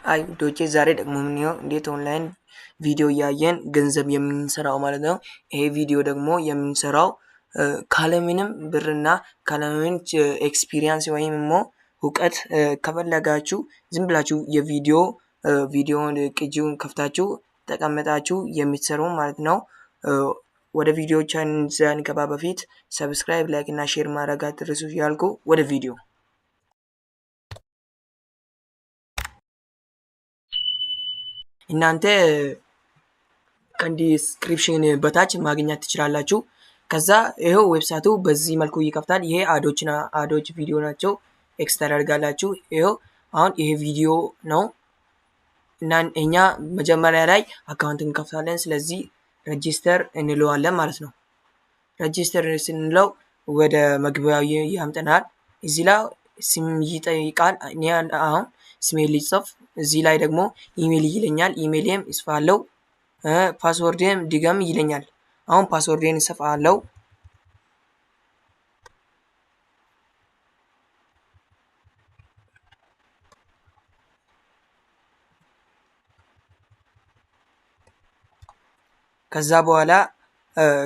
አይ ውዶቼ ዛሬ ደግሞ የምናየው እንዴት ኦንላይን ቪዲዮ እያየን ገንዘብ የምንሰራው ማለት ነው። ይሄ ቪዲዮ ደግሞ የምንሰራው ካለምንም ብርና ካለምንም ኤክስፒሪየንስ ወይም ደግሞ እውቀት ከፈለጋችሁ ዝም ብላችሁ ቪዲዮውን ቅጂውን ከፍታችሁ ተቀምጣችሁ የምትሰሩ ማለት ነው። ወደ ቪዲዮዎችን ሳንገባ በፊት ሰብስክራይብ፣ ላይክ እና ሼር ማድረግ አትርሱ እያልኩ ወደ ቪዲዮ እናንተ ከዲስክሪፕሽን በታች ማግኘት ትችላላችሁ። ከዛ ይሄው ዌብሳይቱ በዚህ መልኩ ይከፍታል። ይሄ አዶች ቪዲዮ ናቸው። ኤክስ ታደርጋላችሁ። ይሄው አሁን ይሄ ቪዲዮ ነው እና እኛ መጀመሪያ ላይ አካውንት እንከፍታለን። ስለዚህ ሬጂስተር እንለዋለን ማለት ነው። ሬጂስተር ስንለው ወደ መግቢያው ያምጠናል። እዚህ ላይ ስም ይጠይቃል። እኔ አሁን ስሜ ልጽፍ፣ እዚህ ላይ ደግሞ ኢሜል ይለኛል። ኢሜልም እጽፋለሁ። ፓስወርድም ድገም ይለኛል። አሁን ፓስወርድን እጽፋለሁ። ከዛ በኋላ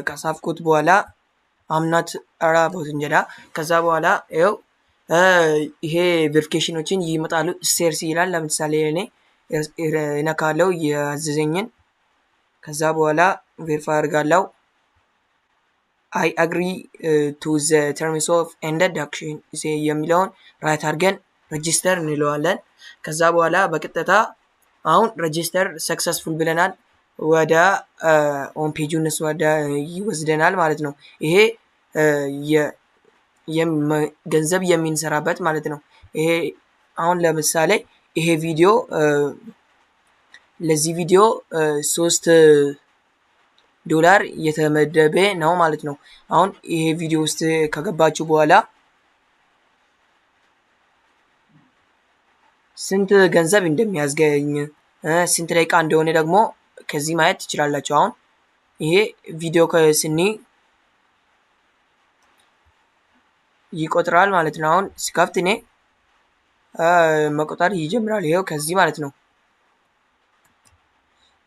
ከጻፍኩት በኋላ አምናት አራቦት እንጀዳ ከዛ በኋላ ይኸው ይሄ ቬሪፊኬሽኖችን ይመጣሉ። ስቴርስ ይላል። ለምሳሌ እኔ እነካለው ያዘዘኝን። ከዛ በኋላ ቬሪፋይ አድርጋለሁ። አይ አግሪ ቱ ዘ ተርምስ ኦፍ ኤንድ ዲዳክሽን የሚለውን ራይት አድርገን ሬጂስተር እንለዋለን። ከዛ በኋላ በቀጥታ አሁን ሬጂስተር ሰክሰስፉል ብለናል። ወደ ኦን ፔጁንስ ወደ ይወስደናል ማለት ነው። ይሄ ገንዘብ የምንሰራበት ማለት ነው። ይሄ አሁን ለምሳሌ ይሄ ቪዲዮ ለዚህ ቪዲዮ $3 የተመደበ ነው ማለት ነው። አሁን ይሄ ቪዲዮ ውስጥ ከገባችሁ በኋላ ስንት ገንዘብ እንደሚያስገኝ ስንት ደቂቃ እንደሆነ ደግሞ ከዚህ ማየት ትችላላችሁ። አሁን ይሄ ቪዲዮ ከስኒ ይቆጥራል ማለት ነው። አሁን ስከፍት እኔ መቆጠር ይጀምራል። ይሄው ከዚህ ማለት ነው።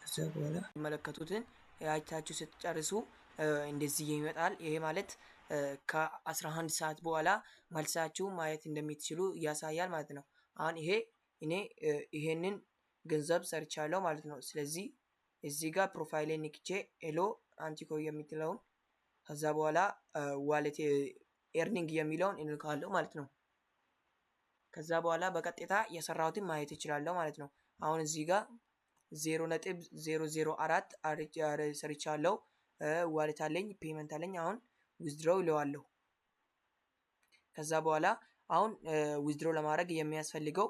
ከዛ በኋላ መለከቱትን አይታችሁ ስትጨርሱ እንደዚህ ይመጣል። ይሄ ማለት ከ11 ሰዓት በኋላ መልሳችሁ ማየት እንደምትችሉ ያሳያል ማለት ነው። አሁን እኔ ይሄንን ገንዘብ ሰርቻለሁ ማለት ነው። ስለዚህ እዚህ ጋር ፕሮፋይሌን ንክቼ ሄሎ አንቲኮ የምትለውን ከዛ በኋላ ዋሌት ኤርኒንግ የሚለውን እንልካለሁ ማለት ነው። ከዛ በኋላ በቀጥታ የሰራሁትን ማየት እችላለሁ ማለት ነው። አሁን እዚህ ጋር 0.004 ሰርቻለሁ። ዋሌት አለኝ፣ ፔመንት አለኝ። አሁን ዊዝድሮው እለዋለሁ። ከዛ በኋላ አሁን ዊዝድሮ ለማድረግ የሚያስፈልገው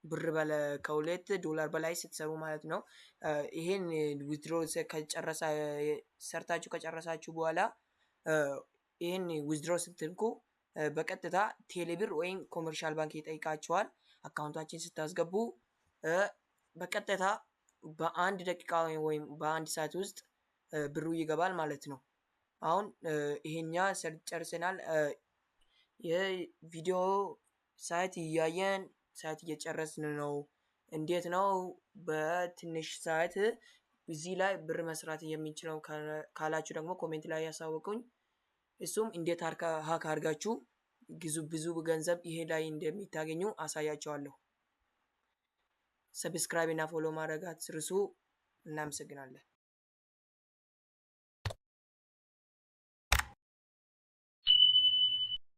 $2 በላይ ስትሰሩ ማለት ነው። ይሄን ዊዝድሮ ሰርታችሁ ከጨረሳችሁ በኋላ ይሄን ዊዝድሮ ስትልኩ በቀጥታ ቴሌብር ወይም ኮመርሻል ባንክ ይጠይቃችኋል። አካውንታችን ስታስገቡ በቀጥታ በአንድ ደቂቃ ወይም በአንድ ሰዓት ውስጥ ብሩ ይገባል ማለት ነው። አሁን ይሄኛ ጨርሰናል። የቪዲዮ ሳይት እያየን ሳይት እየጨረስን ነው። እንዴት ነው በትንሽ ሰዓት እዚህ ላይ ብር መስራት የሚችለው ካላችሁ ደግሞ ኮሜንት ላይ ያሳውቁኝ። እሱም እንዴት ሀክ አድርጋችሁ ብዙ ገንዘብ ይሄ ላይ እንደሚታገኙ አሳያቸዋለሁ። ሰብስክራይብ እና ፎሎ ማድረግ አትርሱ። እናመሰግናለን።